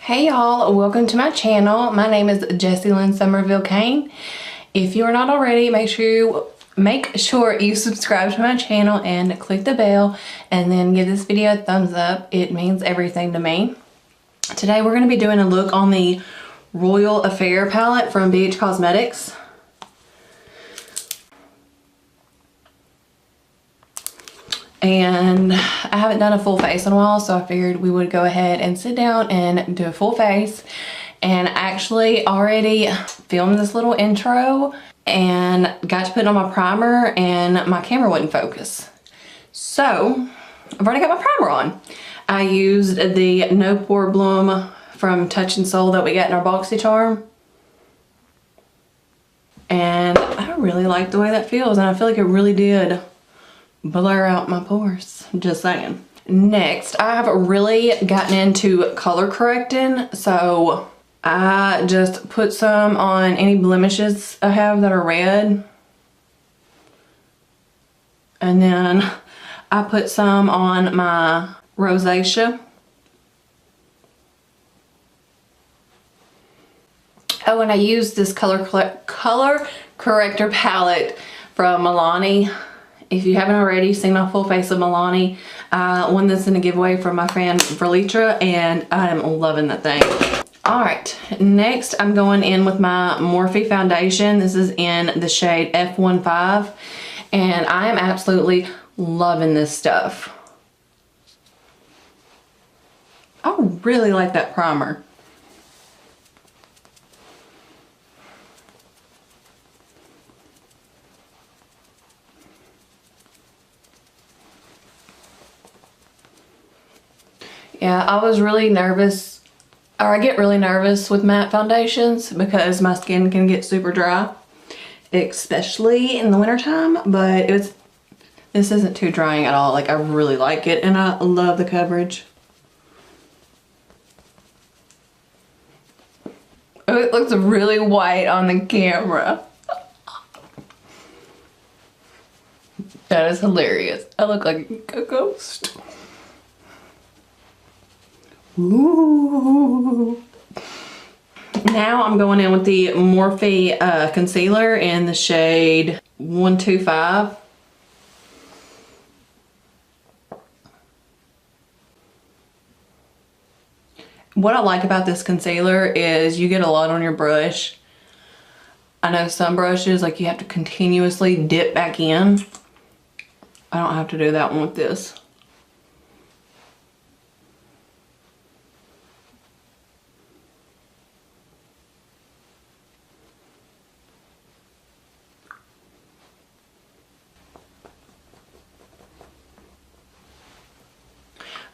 Hey y'all, welcome to my channel. My name is Jessie Lynn Summerville Cain. If you are not already, make sure you subscribe to my channel and click the bell and then give this video a thumbs up. It means everything to me. Today we're going to be doing a look on the Royal Affair palette from BH Cosmetics. And I haven't done a full face in a while, so I figured we would go ahead and sit down and do a full face. And I actually already filmed this little intro and got to put on my primer and my camera wouldn't focus. So I've already got my primer on. I used the No Pore Bloom from Touch and Soul that we got in our BoxyCharm. And I really like the way that feels, and I feel like it really did blur out my pores, just saying. Next, I have really gotten into color correcting, so I just put some on any blemishes I have that are red, and then I put some on my rosacea. Oh, and I used this color corrector palette from Milani. If you haven't already seen my full face of Milani, I won this in a giveaway from my friend Verlitra, and I am loving that thing. Alright, next I'm going in with my Morphe Foundation. This is in the shade F15, and I am absolutely loving this stuff. I really like that primer. Yeah, I was really nervous, or I get really nervous with matte foundations because my skin can get super dry, especially in the wintertime, but this isn't too drying at all. Like, I really like it and I love the coverage. Oh, it looks really white on the camera. That is hilarious. I look like a ghost. Ooh. Now I'm going in with the Morphe Concealer in the shade 125. What I like about this concealer is you get a lot on your brush. I know some brushes, like, you have to continuously dip back in. I don't have to do that one with this.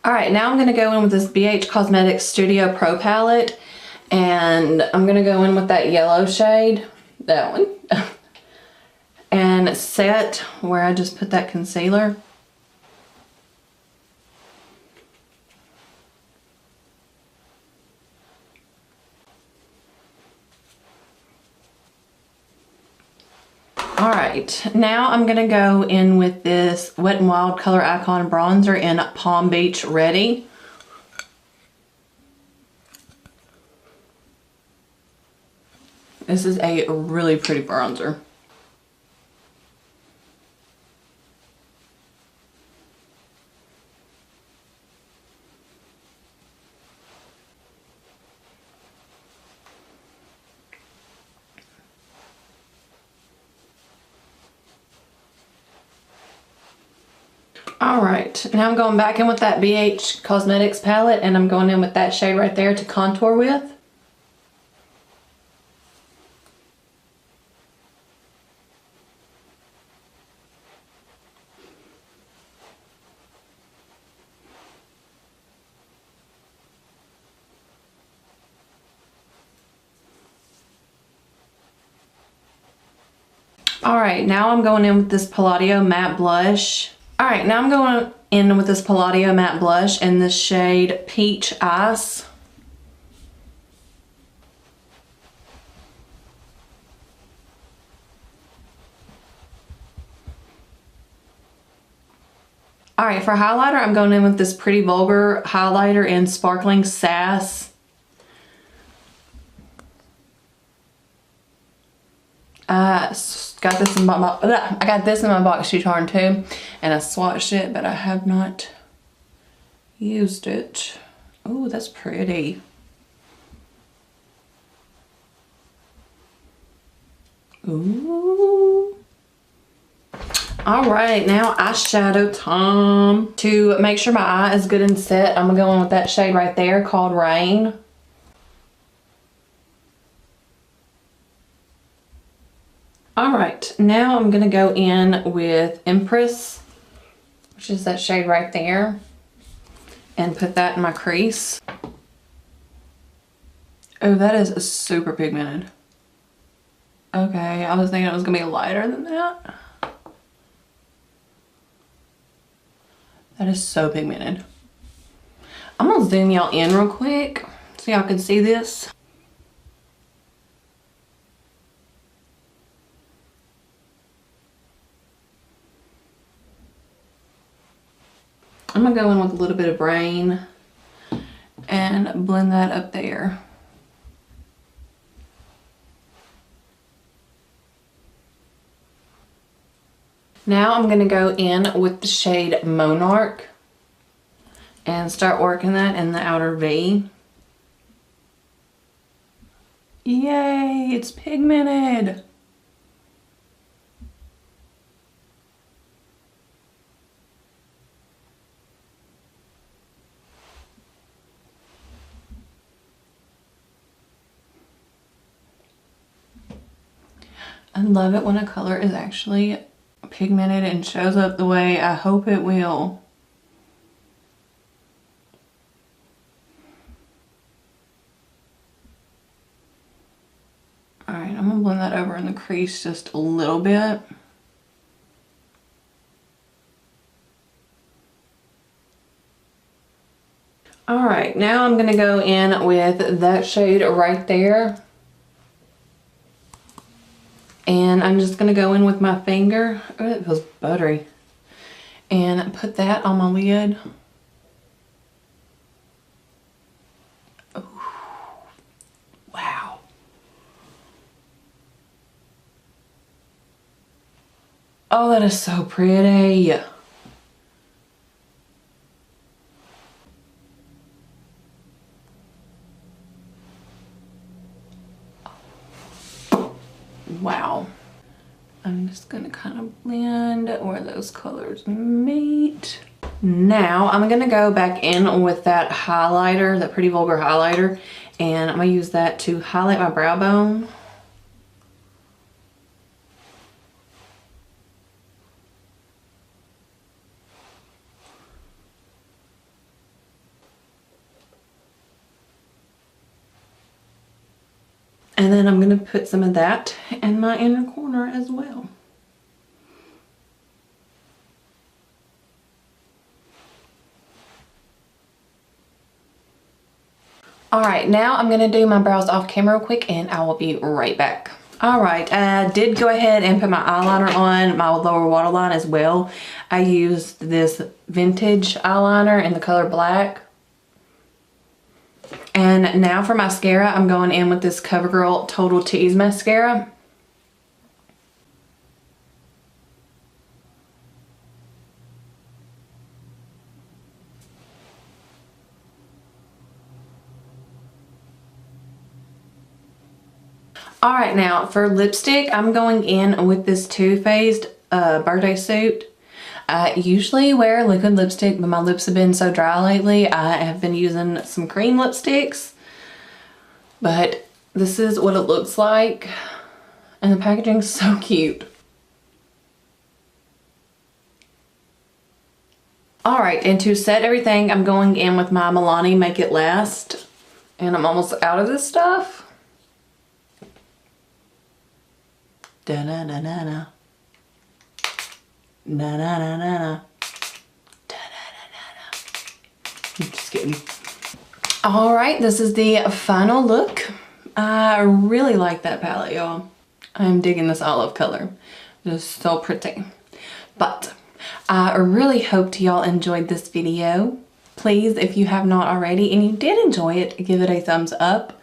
Alright, now I'm going to go in with this BH Cosmetics Studio Pro palette, and I'm going to go in with that yellow shade, that one, and set where I just put that concealer. Alright, now I'm going to go in with this Wet n Wild Color Icon Bronzer in Palm Beach Ready. This is a really pretty bronzer. Alright, now I'm going back in with that BH Cosmetics palette, and I'm going in with that shade right there to contour with. Alright, now I'm going in with this Palladio Matte Blush. Alright, now I'm going in with this Palladio Matte Blush in the shade Peach Ice. Alright, for highlighter, I'm going in with this Pretty Vulgar highlighter in Sparkling Sass. I got this in my box charm too, and I swatched it, but I have not used it. Oh, that's pretty. Ooh. All right, now eyeshadow time. To make sure my eye is good and set, I'm gonna go in with that shade right there called Rain. All right, now I'm gonna go in with Empress, which is that shade right there, and put that in my crease. Oh, that is super pigmented. Okay, I was thinking it was gonna be lighter than that. That is so pigmented. I'm gonna zoom y'all in real quick so y'all can see this. I'm gonna go in with a little bit of Rain and blend that up there. Now I'm gonna go in with the shade Monarch and start working that in the outer V. Yay, it's pigmented. I love it when a color is actually pigmented and shows up the way I hope it will. All right, I'm gonna blend that over in the crease just a little bit. All right, now I'm gonna go in with that shade right there. And I'm just gonna go in with my finger. Oh, it feels buttery. And put that on my lid. Ooh. Wow. Oh, that is so pretty. Wow. I'm just gonna kind of blend where those colors meet. Now I'm gonna go back in with that highlighter, that Pretty Vulgar highlighter, and I'm gonna use that to highlight my brow bone. And then I'm going to put some of that in my inner corner as well. Alright, now I'm going to do my brows off camera real quick and I will be right back. Alright, I did go ahead and put my eyeliner on my lower waterline as well. I used this vintage eyeliner in the color black. And now for mascara, I'm going in with this CoverGirl Total Tease mascara. Alright, now for lipstick, I'm going in with this Too Faced birthday suit. I usually wear liquid lipstick, but my lips have been so dry lately. I have been using some cream lipsticks, but this is what it looks like, and the packaging is so cute. Alright, and to set everything, I'm going in with my Milani Make It Last, and I'm almost out of this stuff. Da-na-na-na-na. Na na na na na. Da na na na na. I'm just kidding. Alright, this is the final look. I really like that palette, y'all. I'm digging this olive color. Just so pretty. But I really hoped y'all enjoyed this video. Please, if you have not already and you did enjoy it, give it a thumbs up.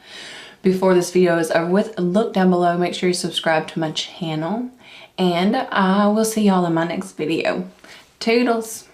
before this video is over with, look down below, make sure you subscribe to my channel, and I will see y'all in my next video. Toodles!